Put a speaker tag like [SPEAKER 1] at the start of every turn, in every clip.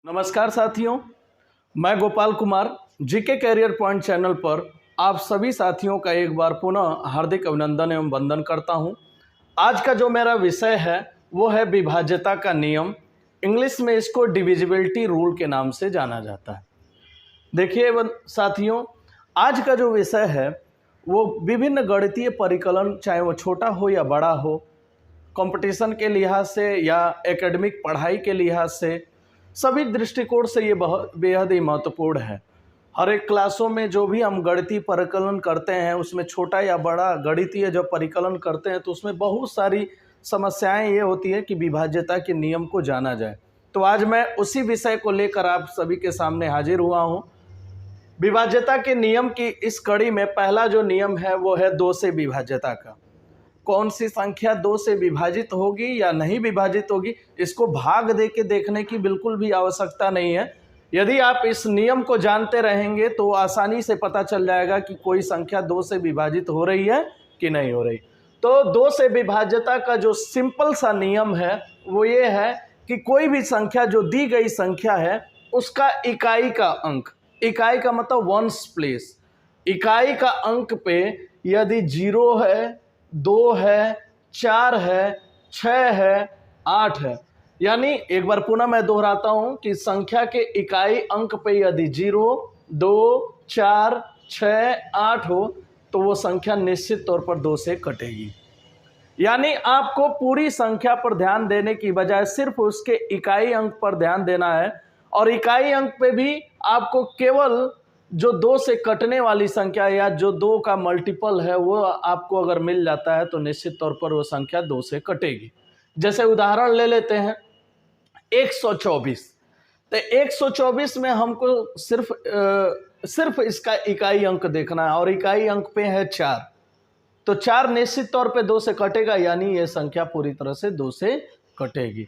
[SPEAKER 1] नमस्कार साथियों, मैं Gopal Kumar GK career point channel पर आप सभी साथियों का एक बार पुनः हार्दिक अभिनंदन एवं वंदन करता हूं। आज का जो मेरा विषय है वो है विभाज्यता का नियम। इंग्लिश में इसको डिविजिबिलिटी रूल के नाम से जाना जाता है। देखिए साथियों, आज का जो विषय है वो विभिन्न गणितीय परिकलन, चाहे वो छोटा हो या बड़ा हो, कंपटीशन के लिहाज से या एकेडमिक पढ़ाई के लिहाज से, सभी दृष्टिकोण से ये बहुत बेहद ही महत्वपूर्ण है। हर एक क्लासों में जो भी हम गणितीय परिकलन करते हैं उसमें छोटा या बड़ा गणितीय जब परिकलन करते हैं तो उसमें बहुत सारी समस्याएं ये होती है कि विभाज्यता के नियम को जाना जाए। तो आज मैं उसी विषय को लेकर आप सभी के सामने हाजिर हुआ हूँ। विभाज्यता के नियम की इस कड़ी में पहला जो नियम है वो है 2 से विभाज्यता का। कौन सी संख्या 2 से विभाजित होगी या नहीं विभाजित होगी, इसको भाग दे के देखने की बिल्कुल भी आवश्यकता नहीं है। यदि आप इस नियम को जानते रहेंगे तो आसानी से पता चल जाएगा कि कोई संख्या 2 से विभाजित हो रही है कि नहीं हो रही। तो 2 से विभाज्यता का जो सिंपल सा नियम है वो ये है कि कोई भी संख्या जो दी गई संख्या है उसका इकाई का अंक, इकाई का मतलब वंस प्लेस, इकाई का अंक पे यदि 0 है, 2 है, 4 है, 6 है, 8 है, यानी एक बार पुनः मैं दोहराता हूं कि संख्या के इकाई अंक पे यदि 0, 2, 4, 6, 8 हो तो वो संख्या निश्चित तौर पर 2 से कटेगी। यानी आपको पूरी संख्या पर ध्यान देने की बजाय सिर्फ उसके इकाई अंक पर ध्यान देना है, और इकाई अंक पे भी आपको केवल जो 2 से कटने वाली संख्या या जो 2 का मल्टीपल है वो आपको अगर मिल जाता है तो निश्चित तौर पर वो संख्या 2 से कटेगी। जैसे उदाहरण ले लेते हैं 124। तो 124 में हमको सिर्फ इसका इकाई अंक देखना है और इकाई अंक पे है 4, तो 4 निश्चित तौर पे 2 से कटेगा, यानी ये संख्या पूरी तरह से 2 से कटेगी।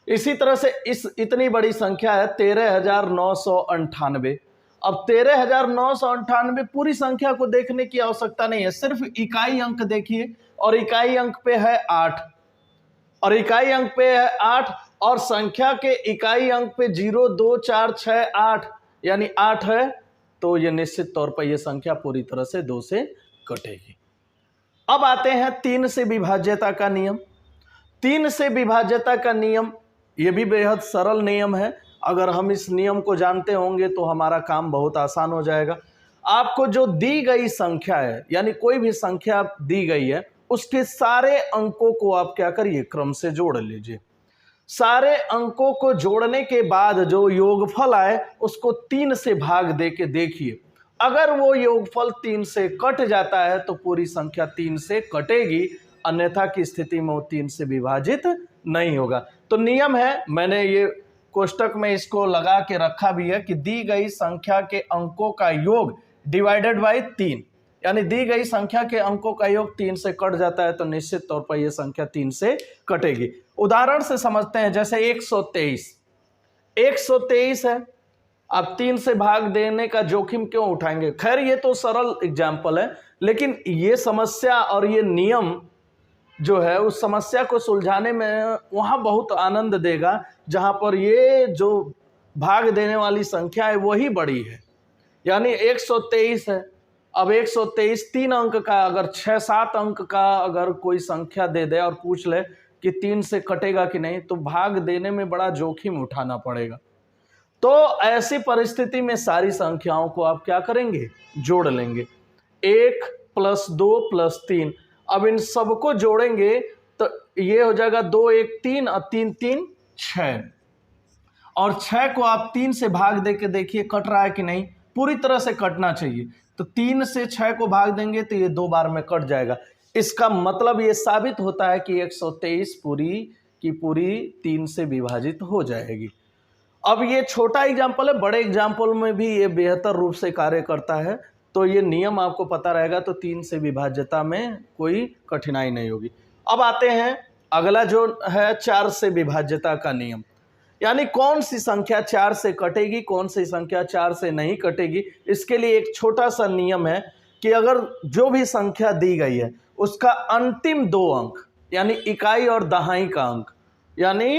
[SPEAKER 1] इसी तरह से इस इतनी बड़ी संख्या है 13,998। अब 13,998 पूरी संख्या को देखने की आवश्यकता नहीं है, सिर्फ इकाई अंक देखिए, और इकाई अंक पे है 8, और इकाई अंक पे है 8 और संख्या के इकाई अंक पे 0, 2, 4, 6, 8 यानी 8 है, तो ये निश्चित तौर पर यह संख्या पूरी तरह से 2 से कटेगी। अब आते हैं 3 से विभाज्यता का नियम। 3 से विभाज्यता का नियम ये भी बेहद सरल नियम है। अगर हम इस नियम को जानते होंगे तो हमारा काम बहुत आसान हो जाएगा। आपको जो दी गई संख्या है, यानी कोई भी संख्या दी गई है, उसके सारे अंकों को आप क्या करिए, क्रम से जोड़ लीजिए। सारे अंकों को जोड़ने के बाद जो योगफल आए उसको 3 से भाग दे के देखिए। अगर वो योगफल 3 से कट जाता है तो पूरी संख्या 3 से कटेगी, अन्यथा की स्थिति में वो 3 से विभाजित नहीं होगा। तो नियम है, मैंने ये कोष्टक में इसको लगा के रखा भी है कि दी गई संख्या के अंकों का योग डिवाइडेड बाय 3, यानी दी गई संख्या के अंकों का योग 3 से कट जाता है तो निश्चित तौर पर यह संख्या 3 से कटेगी। उदाहरण से समझते हैं, जैसे 123 है, आप 3 से भाग देने का जोखिम क्यों उठाएंगे? खैर ये तो सरल एग्जाम्पल है, लेकिन ये समस्या और ये नियम जो है उस समस्या को सुलझाने में वहाँ बहुत आनंद देगा जहाँ पर ये जो भाग देने वाली संख्या है वही बड़ी है। यानी 123 है, अब 123 3 अंक का, अगर 6-7 अंक का अगर कोई संख्या दे दे और पूछ ले कि 3 से कटेगा कि नहीं, तो भाग देने में बड़ा जोखिम उठाना पड़ेगा। तो ऐसी परिस्थिति में सारी संख्याओं को आप क्या करेंगे, जोड़ लेंगे। 1 + 2 + 3, अब इन सबको जोड़ेंगे तो ये हो जाएगा 2 1 3 और 3 3 6, और 6 को आप 3 से भाग दे के देखिए कट रहा है कि नहीं, पूरी तरह से कटना चाहिए। तो 3 से 6 को भाग देंगे तो ये 2 बार में कट जाएगा। इसका मतलब ये साबित होता है कि 123 पूरी की पूरी 3 से विभाजित हो जाएगी। अब ये छोटा एग्जाम्पल है, बड़े एग्जाम्पल में भी ये बेहतर रूप से कार्य करता है। तो ये नियम आपको पता रहेगा तो 3 से विभाज्यता में कोई कठिनाई नहीं होगी। अब आते हैं अगला जो है 4 से विभाज्यता का नियम, यानी कौन सी संख्या 4 से कटेगी, कौन सी संख्या 4 से नहीं कटेगी। इसके लिए एक छोटा सा नियम है कि अगर जो भी संख्या दी गई है उसका अंतिम 2 अंक, यानी इकाई और दहाई का अंक, यानी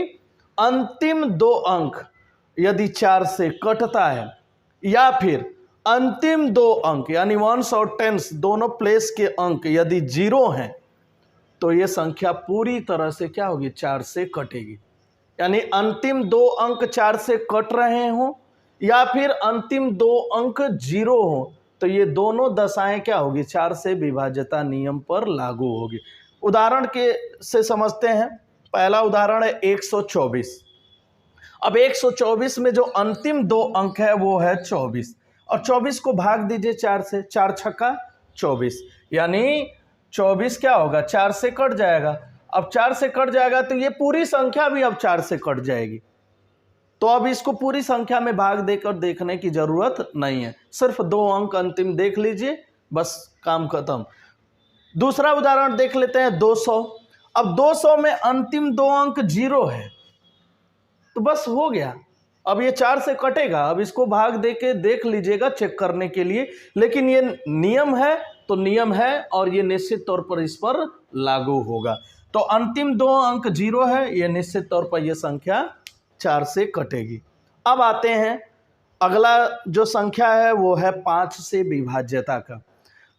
[SPEAKER 1] अंतिम 2 अंक यदि 4 से कटता है, या फिर अंतिम दो अंक यानी वंस और टेंस दोनों प्लेस के अंक यदि 0 हैं, तो ये संख्या पूरी तरह से क्या होगी, 4 से कटेगी। यानी अंतिम दो अंक 4 से कट रहे हों या फिर अंतिम दो अंक 0 हो, तो ये दोनों दशाएं क्या होगी, 4 से विभाज्यता नियम पर लागू होगी। उदाहरण के से समझते हैं। पहला उदाहरण है 124। अब 124 में जो अंतिम दो अंक है वो है 24, और 24 को भाग दीजिए 4 से, 4 छक्का 24, यानी 24 क्या होगा, 4 से कट जाएगा। अब 4 से कट जाएगा तो ये पूरी संख्या भी अब 4 से कट जाएगी। तो अब इसको पूरी संख्या में भाग देकर देखने की जरूरत नहीं है, सिर्फ दो अंक अंतिम देख लीजिए, बस काम खत्म। दूसरा उदाहरण देख लेते हैं 200। अब 200 में अंतिम दो अंक 0 है, तो बस हो गया। अब ये 4 से कटेगा, अब इसको भाग दे के देख लीजिएगा चेक करने के लिए, लेकिन ये नियम है तो नियम है और ये निश्चित तौर पर इस पर लागू होगा। तो अंतिम दो अंक 0 है, ये निश्चित तौर पर यह संख्या 4 से कटेगी। अब आते हैं अगला जो संख्या है वो है 5 से विभाज्यता का।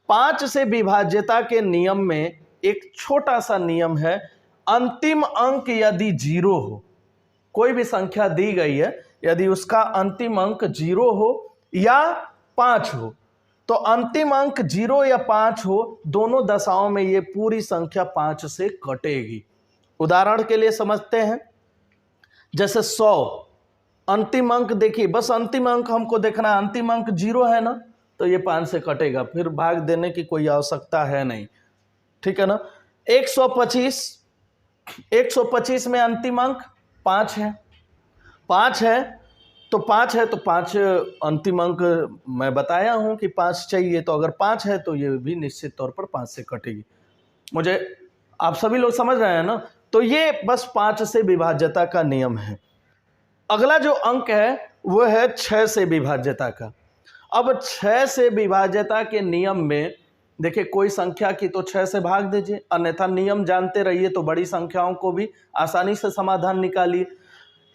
[SPEAKER 1] 5 से विभाज्यता के नियम में एक छोटा सा नियम है, अंतिम अंक यदि 0 हो, कोई भी संख्या दी गई है, यदि उसका अंतिम अंक 0 हो या 5 हो, तो अंतिम अंक 0 या 5 हो, दोनों दशाओं में ये पूरी संख्या 5 से कटेगी। उदाहरण के लिए समझते हैं, जैसे 100 अंतिम अंक देखिए, बस अंतिम अंक हमको देखना है, अंतिम अंक 0 है ना, तो ये 5 से कटेगा, फिर भाग देने की कोई आवश्यकता है नहीं, ठीक है ना। 125 में अंतिम अंक 5 है, 5 है तो 5 है तो 5 अंतिम अंक मैं बताया हूं कि 5 चाहिए, तो अगर 5 है तो ये भी निश्चित तौर पर 5 से कटेगी। मुझे आप सभी लोग समझ रहे हैं ना। तो ये बस 5 से विभाज्यता का नियम है। अगला जो अंक है वो है 6 से विभाज्यता का। अब 6 से विभाज्यता के नियम में देखिए, कोई संख्या की तो 6 से भाग दीजिए, अन्यथा नियम जानते रहिए तो बड़ी संख्याओं को भी आसानी से समाधान निकालिए।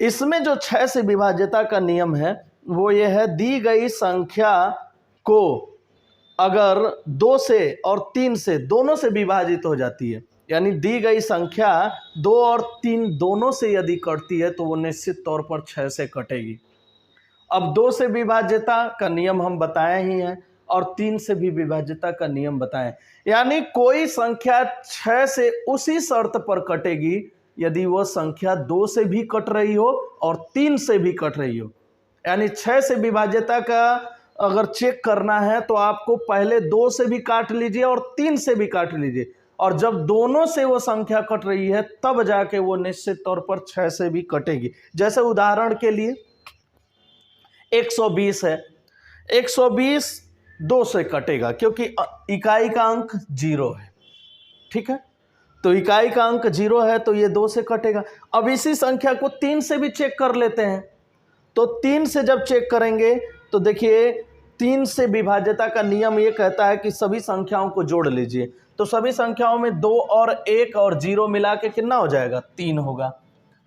[SPEAKER 1] इसमें जो 6 से विभाज्यता का नियम है वो ये है, दी गई संख्या को अगर 2 से और 3 से दोनों से विभाजित हो जाती है, यानी दी गई संख्या 2 और 3 दोनों से यदि कटती है तो वो निश्चित तौर पर 6 से कटेगी। अब 2 से विभाज्यता का नियम हम बताए ही हैं और 3 से भी विभाज्यता का नियम बताएं, यानी कोई संख्या 6 से उसी शर्त पर कटेगी यदि वह संख्या 2 से भी कट रही हो और 3 से भी कट रही हो। यानी 6 से विभाज्यता का अगर चेक करना है तो आपको पहले 2 से भी काट लीजिए और 3 से भी काट लीजिए, और जब दोनों से वो संख्या कट रही है तब जाके वो निश्चित तौर पर 6 से भी कटेगी। जैसे उदाहरण के लिए 120 है, 120 2 से कटेगा क्योंकि इकाई का अंक 0 है, ठीक है, तो इकाई का अंक 0 है तो ये 2 से कटेगा। अब इसी संख्या को 3 से भी चेक कर लेते हैं, तो 3 से जब चेक करेंगे तो देखिए 3 से विभाज्यता का नियम ये कहता है कि सभी संख्याओं को जोड़ लीजिए, तो सभी संख्याओं में 2 और 1 और 0 मिला के कितना हो जाएगा, 3 होगा,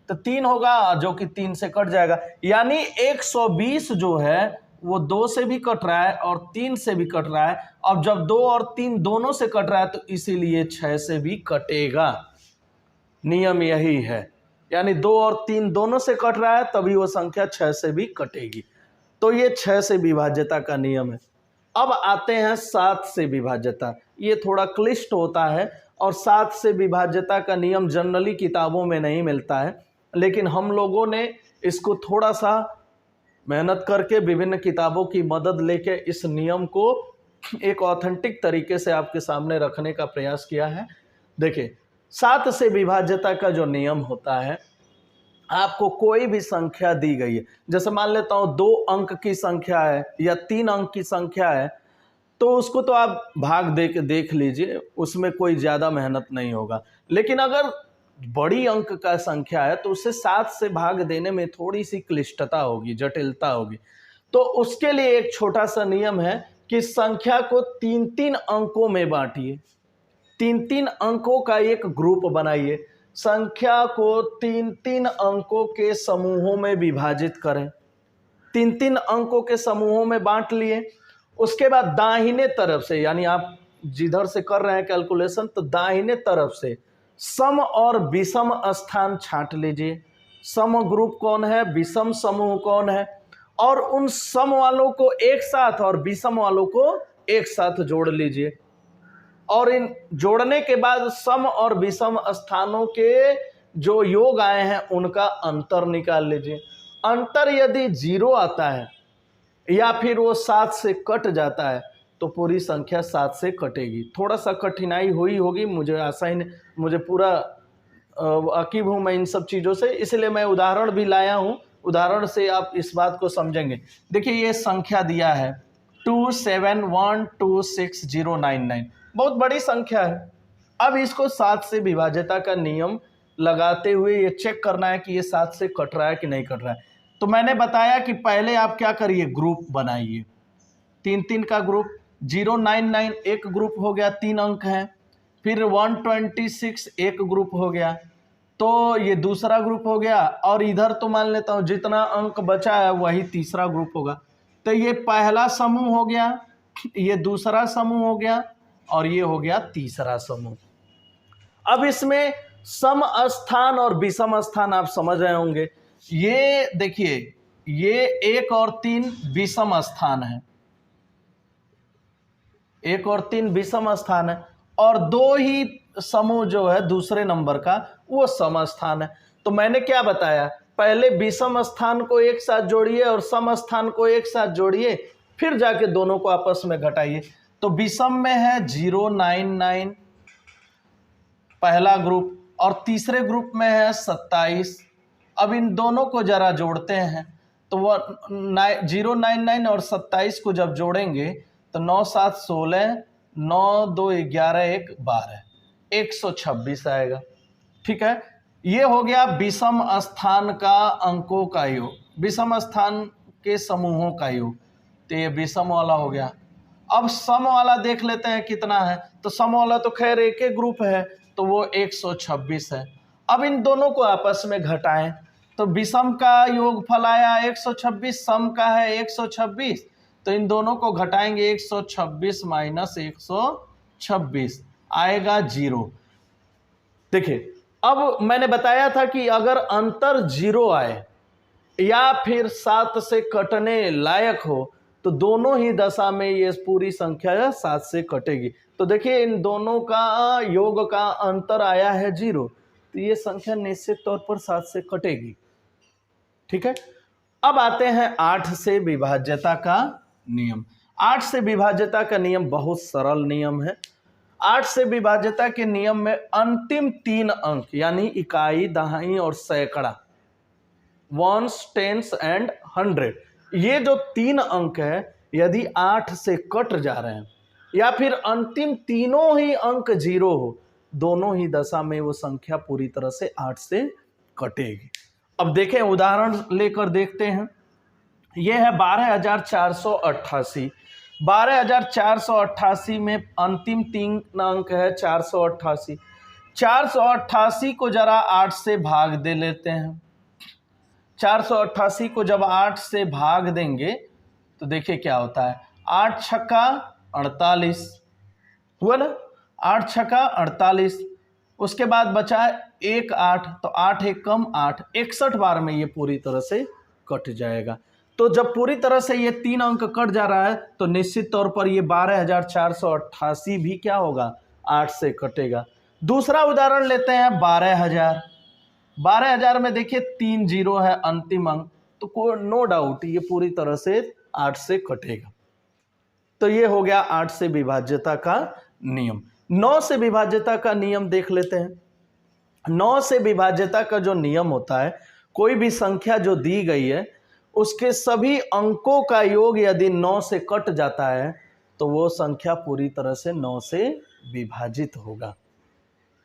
[SPEAKER 1] तो 3 होगा जो कि 3 से कट जाएगा। यानी 120 जो है वो 2 से भी कट रहा है और 3 से भी कट रहा है। अब जब 2 और 3 दोनों से कट रहा है तो इसीलिए 6 से भी कटेगा। नियम यही है, यानी 2 और 3 दोनों से कट रहा है तभी वो संख्या 6 से भी कटेगी। तो ये 6 से विभाज्यता का नियम है। अब आते हैं 7 से विभाज्यता। ये थोड़ा क्लिष्ट होता है और 7 से विभाज्यता का नियम जनरली किताबों में नहीं मिलता है, लेकिन हम लोगों ने इसको थोड़ा सा मेहनत करके विभिन्न किताबों की मदद लेके इस नियम को एक ऑथेंटिक तरीके से आपके सामने रखने का प्रयास किया है। देखिए, 7 से विभाज्यता का जो नियम होता है, आपको कोई भी संख्या दी गई है, जैसे मान लेता हूं 2 अंक की संख्या है या 3 अंक की संख्या है, तो उसको तो आप भाग दे के देख लीजिए, उसमें कोई ज़्यादा मेहनत नहीं होगा। लेकिन अगर बड़ी अंक का संख्या है तो उसे 7 से भाग देने में थोड़ी सी क्लिष्टता होगी, जटिलता होगी। तो उसके लिए एक छोटा सा नियम है कि संख्या को 3-3 अंकों में बांटिए, 3-3 अंकों का एक ग्रुप बनाइए, संख्या को 3-3 अंकों के समूहों में विभाजित करें। तीन तीन अंकों के समूहों में बांट लिए। उसके बाद दाहिने तरफ से, यानी आप जिधर से कर रहे हैं कैलकुलेशन, तो दाहिने तरफ से सम और विषम स्थान छांट लीजिए। सम ग्रुप कौन है, विषम समूह कौन है, और उन सम वालों को एक साथ और विषम वालों को एक साथ जोड़ लीजिए। और इन जोड़ने के बाद सम और विषम स्थानों के जो योग आए हैं उनका अंतर निकाल लीजिए। अंतर यदि 0 आता है या फिर वो 7 से कट जाता है तो पूरी संख्या 7 से कटेगी। थोड़ा सा कठिनाई हुई होगी, मुझे आशा ही नहीं, मुझे पूरा वाकिफ हूँ मैं इन सब चीज़ों से, इसलिए मैं उदाहरण भी लाया हूँ। उदाहरण से आप इस बात को समझेंगे। देखिए ये संख्या दिया है 27126099, बहुत बड़ी संख्या है। अब इसको 7 से विभाज्यता का नियम लगाते हुए ये चेक करना है कि ये 7 से कट रहा है कि नहीं कट रहा है। तो मैंने बताया कि पहले आप क्या करिए, ग्रुप बनाइए, 3-3 का ग्रुप। 099 एक ग्रुप हो गया, 3 अंक हैं। फिर 126 एक ग्रुप हो गया, तो ये दूसरा ग्रुप हो गया। और इधर तो मान लेता हूँ जितना अंक बचा है वही तीसरा ग्रुप होगा। तो ये पहला समूह हो गया, ये दूसरा समूह हो गया, और ये हो गया तीसरा समूह। अब इसमें सम स्थान और विषम स्थान आप समझ रहे होंगे। ये देखिए, ये 1 और 3 विषम स्थान है, 1 और 3 विषम स्थान है, और 2 ही समूह जो है दूसरे नंबर का वो सम स्थान है। तो मैंने क्या बताया, पहले विषम स्थान को एक साथ जोड़िए और सम स्थान को एक साथ जोड़िए, फिर जाके दोनों को आपस में घटाइए। तो विषम में है 099 पहला ग्रुप, और तीसरे ग्रुप में है 27। अब इन दोनों को जरा जोड़ते हैं, तो वह 099 और 27 को जब जोड़ेंगे तो 9 7 16, 9 2 11 1 12, 126 आएगा। ठीक है, ये हो गया विषम स्थान का अंकों का योग, विषम स्थान के समूहों का योग। तो ये विषम वाला हो गया। अब सम वाला देख लेते हैं कितना है। तो सम वाला तो खैर एक एक ग्रुप है, तो वो 126 है। अब इन दोनों को आपस में घटाएं, तो विषम का योगफल आया 126, सम का है 126, तो इन दोनों को घटाएंगे, 126 माइनस 126 आएगा 0। देखिए, अब मैंने बताया था कि अगर अंतर 0 आए या फिर 7 से कटने लायक हो तो दोनों ही दशा में ये पूरी संख्या 7 से कटेगी। तो देखिए इन दोनों का योग का अंतर आया है 0, तो ये संख्या निश्चित तौर पर 7 से कटेगी। ठीक है, अब आते हैं 8 से विभाज्यता का नियम। 8 से विभाज्यता का नियम बहुत सरल नियम है। 8 से विभाज्यता के नियम में अंतिम 3 अंक यानी इकाई, दहाई और सैकड़ा, वंस, टेंस एंड 100, ये जो 3 अंक है यदि 8 से कट जा रहे हैं या फिर अंतिम तीनों ही अंक 0 हो, दोनों ही दशा में वो संख्या पूरी तरह से 8 से कटेगी। अब देखें, उदाहरण लेकर देखते हैं। यह है 12,488। 12,488 में अंतिम 3 अंक है 488। 488 को जरा 8 से भाग दे लेते हैं। 488 को जब 8 से भाग देंगे तो देखिए क्या होता है, 8 छक्का 48 हुआ ना, 8 छक्का 48। उसके बाद बचा 1 8, तो 8 1 कम 8, 61 बार में ये पूरी तरह से कट जाएगा। तो जब पूरी तरह से ये 3 अंक कट जा रहा है तो निश्चित तौर पर ये 12,488 भी क्या होगा, 8 से कटेगा। दूसरा उदाहरण लेते हैं 12,000। 12,000 में देखिए 3 0 है अंतिम अंक, तो कोई नो डाउट ये पूरी तरह से 8 से कटेगा। तो ये हो गया 8 से विभाज्यता का नियम। 9 से विभाज्यता का नियम देख लेते हैं। 9 से विभाज्यता का जो नियम होता है, कोई भी संख्या जो दी गई है उसके सभी अंकों का योग यदि 9 से कट जाता है तो वो संख्या पूरी तरह से 9 से विभाजित होगा।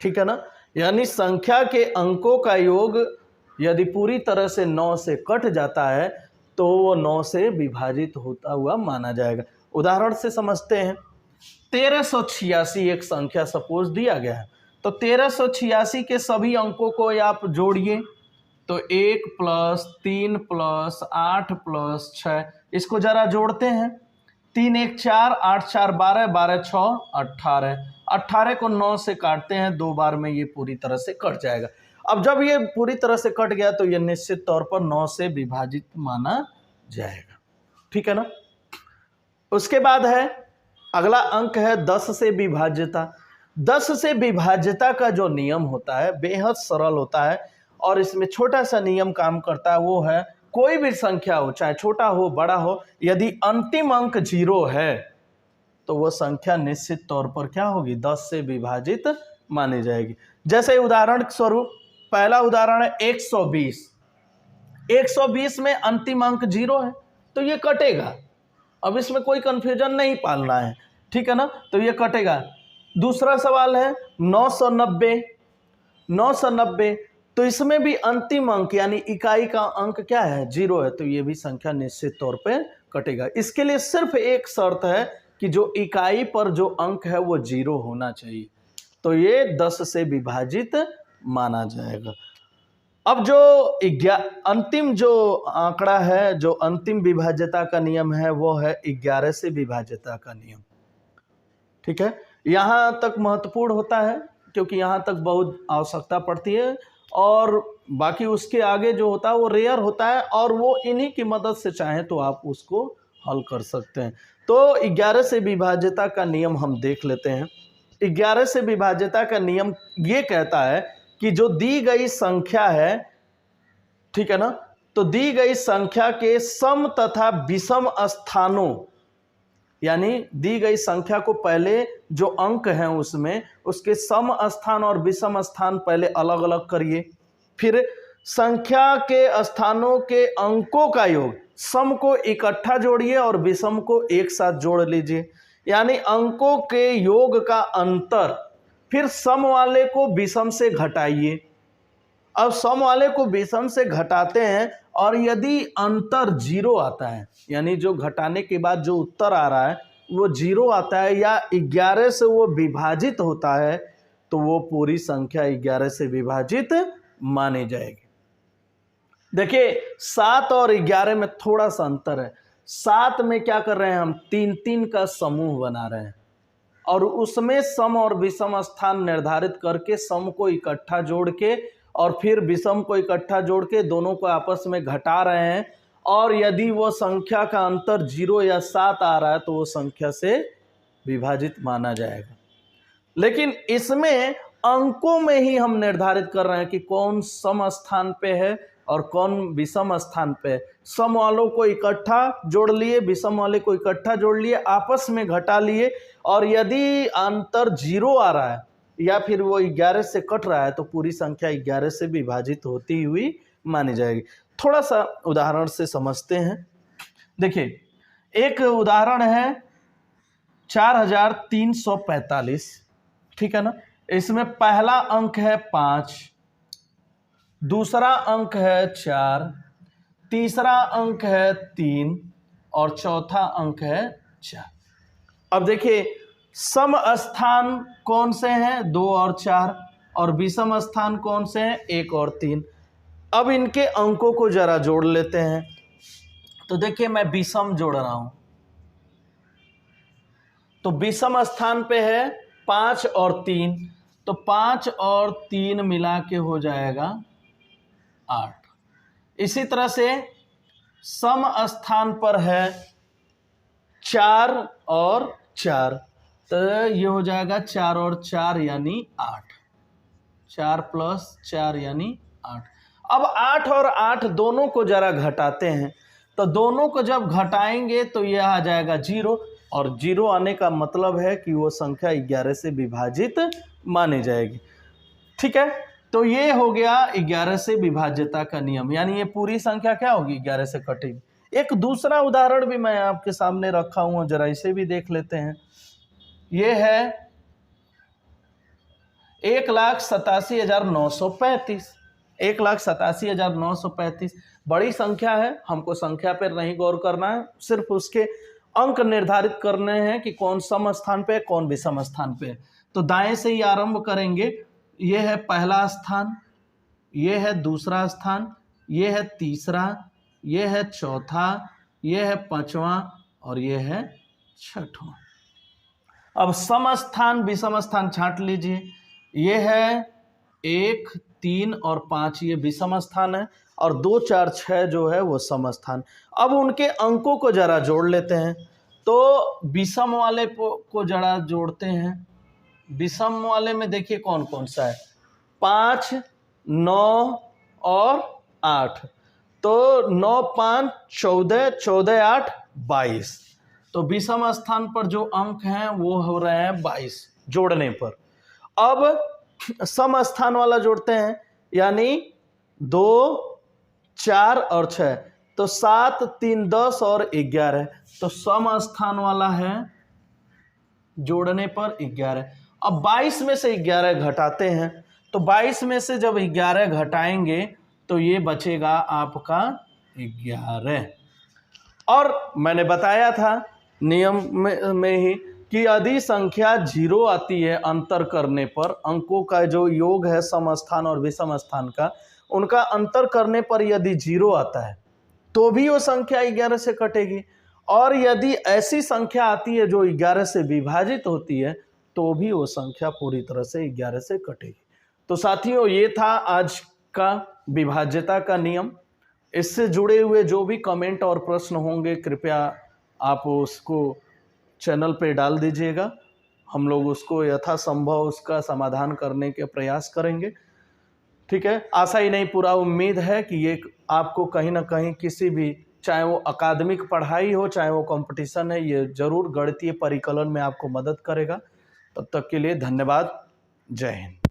[SPEAKER 1] ठीक है ना, यानी संख्या के अंकों का योग यदि पूरी तरह से 9 से कट जाता है तो वो 9 से विभाजित होता हुआ माना जाएगा। उदाहरण से समझते हैं। 1386 एक संख्या सपोज दिया गया है, तो 1386 के सभी अंकों को आप जोड़िए। तो 1 प्लस 3 प्लस 8 प्लस 6, इसको जरा जोड़ते हैं। 3 1 4, 8 4 12, 12 6 18, 18 को 9 से काटते हैं, 2 बार में ये पूरी तरह से कट जाएगा। अब जब ये पूरी तरह से कट गया तो ये निश्चित तौर पर 9 से विभाजित माना जाएगा। ठीक है ना। उसके बाद है अगला अंक है 10 से विभाज्यता। 10 से विभाज्यता का जो नियम होता है बेहद सरल होता है और इसमें छोटा सा नियम काम करता है। वो है कोई भी संख्या हो, चाहे छोटा हो बड़ा हो, यदि अंतिम अंक 0 है तो वह संख्या निश्चित तौर पर क्या होगी, 10 से विभाजित मानी जाएगी। जैसे उदाहरण स्वरूप पहला उदाहरण है 120। 120 में अंतिम अंक 0 है तो ये कटेगा। अब इसमें कोई कंफ्यूजन नहीं पालना है, ठीक है ना, तो ये कटेगा। दूसरा सवाल है 990। 990 तो इसमें भी अंतिम अंक यानी इकाई का अंक क्या है, 0 है, तो ये भी संख्या निश्चित तौर पे कटेगा। इसके लिए सिर्फ एक शर्त है कि जो इकाई पर जो अंक है वो 0 होना चाहिए, तो ये 10 से विभाजित माना जाएगा। अब जो अंतिम जो आंकड़ा है, जो अंतिम विभाज्यता का नियम है वो है 11 से विभाज्यता का नियम। ठीक है, यहां तक महत्वपूर्ण होता है क्योंकि यहां तक बहुत आवश्यकता पड़ती है और बाकी उसके आगे जो होता है वो रेयर होता है और वो इन्हीं की मदद से चाहे तो आप उसको हल कर सकते हैं। तो 11 से विभाज्यता का नियम हम देख लेते हैं। 11 से विभाज्यता का नियम ये कहता है कि जो दी गई संख्या है, ठीक है ना, तो दी गई संख्या के सम तथा विषम स्थानों, यानी दी गई संख्या को पहले जो अंक हैं उसमें उसके सम स्थान और विषम स्थान पहले अलग अलग करिए, फिर संख्या के स्थानों के अंकों का योग, सम को इकट्ठा जोड़िए और विषम को एक साथ जोड़ लीजिए, यानी अंकों के योग का अंतर, फिर सम वाले को विषम से घटाइए। अब सम वाले को विषम से घटाते हैं और यदि अंतर 0 आता है, यानी जो घटाने के बाद जो उत्तर आ रहा है वो 0 आता है या 11 से वो विभाजित होता है, तो वो पूरी संख्या 11 से विभाजित मानी जाएगी। देखिए 7 और 11 में थोड़ा सा अंतर है। 7 में क्या कर रहे हैं, हम 3-3 का समूह बना रहे हैं और उसमें सम और विषम स्थान निर्धारित करके सम को इकट्ठा जोड़ के और फिर विषम को इकट्ठा जोड़ के दोनों को आपस में घटा रहे हैं और यदि वो संख्या का अंतर 0 या 7 आ रहा है तो वो संख्या से विभाजित माना जाएगा। लेकिन इसमें अंकों में ही हम निर्धारित कर रहे हैं कि कौन सम स्थान पे है और कौन विषम स्थान पे है। सम वालों को इकट्ठा जोड़ लिए, विषम वाले को इकट्ठा जोड़ लिए, आपस में घटा लिए और यदि अंतर 0 आ रहा है या फिर वो 11 से कट रहा है तो पूरी संख्या 11 से विभाजित होती हुई मानी जाएगी। थोड़ा सा उदाहरण से समझते हैं। देखिए एक उदाहरण है 4345, ठीक है ना। इसमें पहला अंक है 5, दूसरा अंक है 4, तीसरा अंक है 3 और चौथा अंक है 4। अब देखिए सम स्थान कौन से हैं, 2 और 4, और विषम स्थान कौन से हैं, 1 और 3। अब इनके अंकों को जरा जोड़ लेते हैं। तो देखिए मैं विषम जोड़ रहा हूं, तो विषम स्थान पे है 5 और 3, तो 5 और 3 मिला के हो जाएगा 8। इसी तरह से सम स्थान पर है 4 और 4, तो ये हो जाएगा 4 और 4 यानी 8, 4 प्लस 4 यानी 8। अब 8 और 8 दोनों को जरा घटाते हैं, तो दोनों को जब घटाएंगे तो यह आ जाएगा 0 और 0 आने का मतलब है कि वो संख्या 11 से विभाजित मानी जाएगी। ठीक है, तो ये हो गया 11 से विभाज्यता का नियम, यानी ये पूरी संख्या क्या होगी, 11 से कटेगी। एक दूसरा उदाहरण भी मैं आपके सामने रखा हूं, जरा इसे भी देख लेते हैं। ये है 1,87,935। 1,87,935 बड़ी संख्या है, हमको संख्या पर नहीं गौर करना है, सिर्फ उसके अंक निर्धारित करने हैं कि कौन सम स्थान पे कौन विषम स्थान पे। तो दाएं से ही आरंभ करेंगे। ये है पहला स्थान, ये है दूसरा स्थान, ये है तीसरा, ये है चौथा, ये है पांचवा और ये है छठवां। अब सम स्थान विषम स्थान छांट लीजिए। ये है 1, 3 और 5 ये विषम स्थान है और 2, 4, 6 जो है वो सम स्थान। अब उनके अंकों को जरा जोड़ लेते हैं। तो विषम वाले को जरा जोड़ते हैं। विषम वाले में देखिए कौन कौन सा है, 5, 9 और 8। तो 9, 5, 14, 14, 8, 22। तो विषम स्थान पर जो अंक हैं वो हो रहे हैं 22 जोड़ने पर। अब सम स्थान वाला जोड़ते हैं, यानी 2, 4 और 6। तो 7, 3, 10 और 11। तो सम स्थान वाला है जोड़ने पर 11। अब 22 में से 11 घटाते हैं। तो 22 में से जब 11 घटाएंगे तो ये बचेगा आपका 11। और मैंने बताया था नियम में ही कि यदि संख्या 0 आती है अंतर करने पर, अंकों का जो योग है सम स्थान और विषम स्थान का, उनका अंतर करने पर यदि 0 आता है तो भी वो संख्या 11 से कटेगी। और यदि ऐसी संख्या आती है जो 11 से विभाजित होती है तो भी वो संख्या पूरी तरह से 11 से कटेगी। तो साथियों, ये था आज का विभाज्यता का नियम। इससे जुड़े हुए जो भी कमेंट और प्रश्न होंगे कृपया आप उसको चैनल पे डाल दीजिएगा। हम लोग उसको यथासंभव उसका समाधान करने के प्रयास करेंगे। ठीक है, आशा ही नहीं पूरा उम्मीद है कि ये आपको कहीं ना कहीं किसी भी, चाहे वो अकादमिक पढ़ाई हो चाहे वो कंपटीशन है, ये जरूर गणितीय परिकलन में आपको मदद करेगा। तब तक के लिए धन्यवाद। जय हिंद।